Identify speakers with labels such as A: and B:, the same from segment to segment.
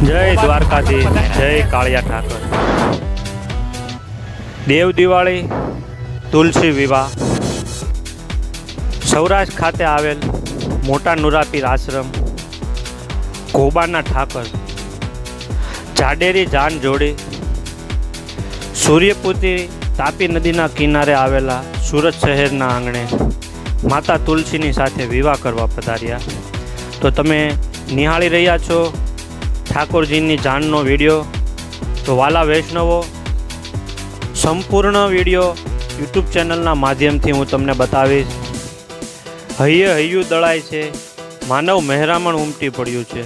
A: જય દ્વારકાધીશ, જય કાળિયા ઠાકર. દેવ દિવાળી, તુલસી વિવાહ. સૌરાષ્ટ્ર ખાતે આવેલ મોટા નુરાપીર આશ્રમ, ઘોબાના ઠાકર, જાડેરી જાન જોડી, સૂર્યપુત્રી તાપી નદીના કિનારે આવેલા સુરત શહેરના આંગણે માતા તુલસીની સાથે વિવાહ કરવા પધાર્યા. તો તમે નિહાળી રહ્યા છો ઠાકોરજીની જાનનો વિડીયો. તો વાલા વૈષ્ણવો, સંપૂર્ણ વિડીયો યુટ્યુબ ચેનલના માધ્યમથી હું તમને બતાવીશ. હૈયે હૈયું દળાય છે, માનવ મહેરામણ ઉમટી પડ્યું છે.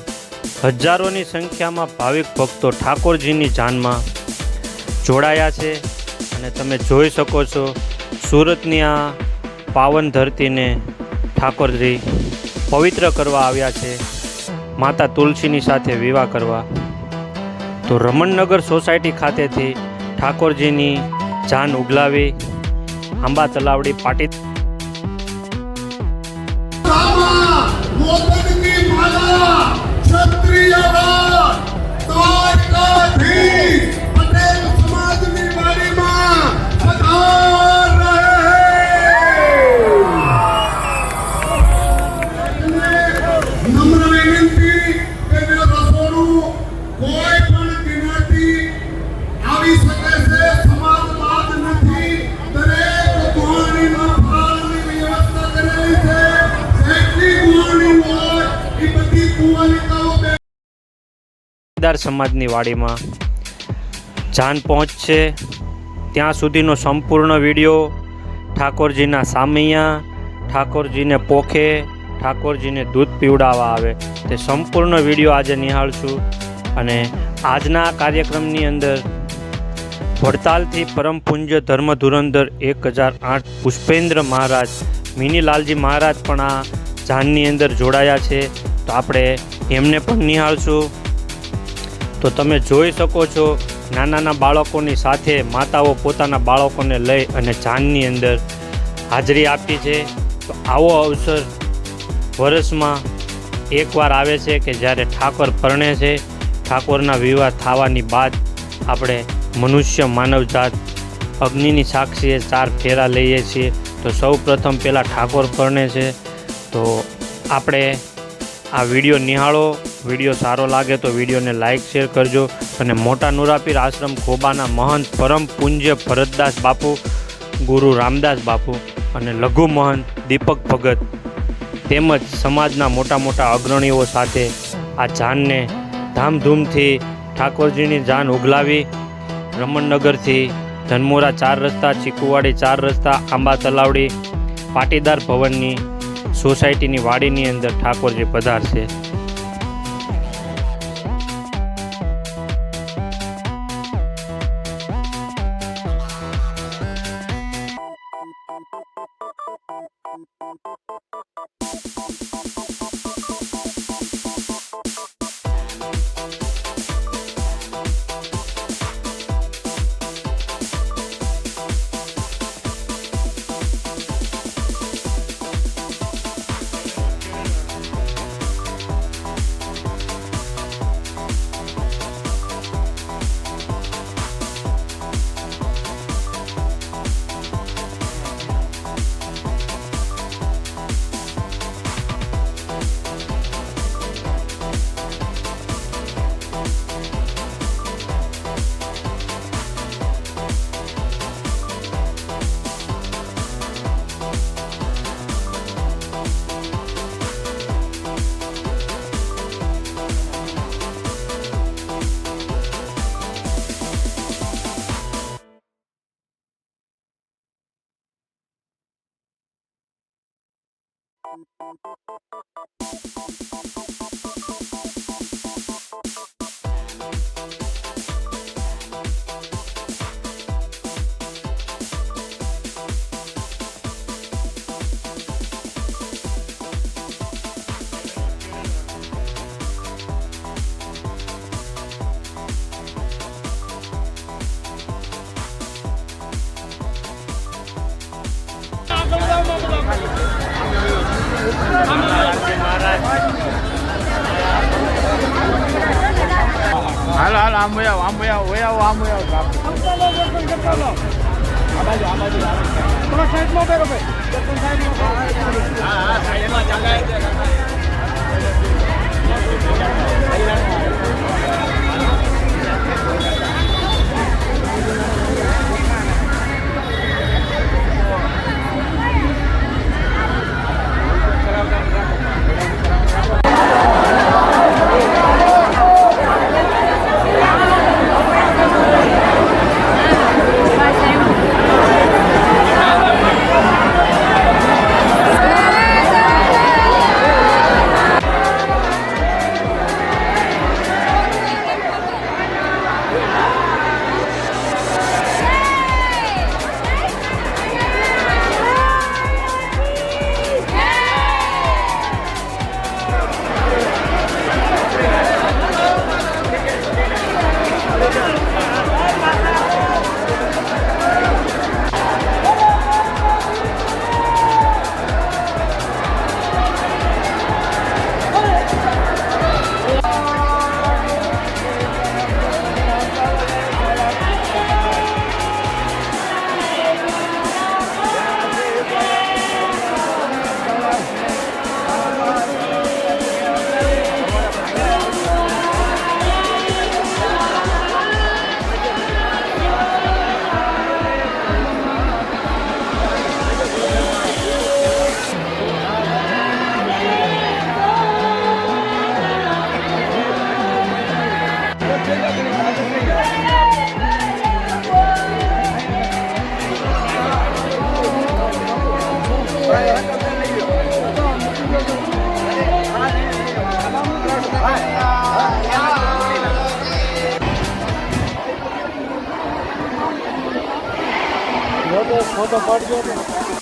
A: હજારોની સંખ્યામાં ભાવિક ભક્તો ઠાકોરજીની જાનમાં જોડાયા છે અને તમે જોઈ શકો છો સુરતની આ પાવન ધરતીને ઠાકોરજી પવિત્ર કરવા આવ્યા છે, માતા તુલસીની સાથે વિવાહ કરવા. તો રમણનગર સોસાયટી ખાતેથી ઠાકોરજીની જાન ઉગલાવી આંબા તલાવડી પાટી સમાજની વાડીમાં જાન પહોંચશે ત્યાં સુધીનો સંપૂર્ણ વિડીયો, ઠાકોરજીના સામૈયા, ઠાકોરજીને પોખે, ઠાકોરજીને દૂધ પીવડાવવા આવે તે સંપૂર્ણ વિડીયો આજે નિહાળશું. અને આજના કાર્યક્રમની અંદર વડતાલથી પરમ પૂજ્ય ધર્મ ધુરંધર 1008 પુષ્પેન્દ્ર મહારાજ, મિનીલાલજી મહારાજ પણ આ જાનની અંદર જોડાયા છે. તો આપણે એમને પણ નિહાળશું. તો તમે જોઈ શકો છો નાના બાળકોની સાથે માતાઓ પોતાના બાળકોને લઈ અને જાનની અંદર હાજરી આપી છે. તો આવો અવસર વર્ષમાં એકવાર આવે છે કે જ્યારે ઠાકોર પરણે છે. ઠાકોરના વિવાહ થવાની બાદ આપણે મનુષ્ય માનવજાત અગ્નિની સાક્ષીએ 4 ફેરા લઈએ છીએ. તો સૌ પ્રથમ પહેલાં ઠાકોર પરણે છે. તો આપણે આ વિડીયો નિહાળો. વિડીયો સારો લાગે તો વિડીયોને લાઇક શેર કરજો. અને મોટા નુરાપીર આશ્રમ ઘોબાના મહંત પરમ પૂજ્ય ભરતદાસ બાપુ, ગુરુ રામદાસ બાપુ અને લઘુ મહંત દીપક ભગત તેમજ સમાજના મોટા અગ્રણીઓ સાથે આ જાનને ધામધૂમથી ઠાકોરજીની જાન ઉગલાવી રમણનગરથી ધનમોરા 4 રસ્તા, ચીકુવાડી 4 રસ્તા, આંબા તલાવડી પાટીદાર ભવનની સોસાયટીની વાડીની અંદર ઠાકોરજી પધારશે.
B: હાલ આમ વયા આમ વયા વયા આમ વયા આ બાજુ થોડા સાઈડમાં બેરો ભાઈ સાઈડમાં હા હા સાઈડમાં ચાલે ફોટો પાડજો.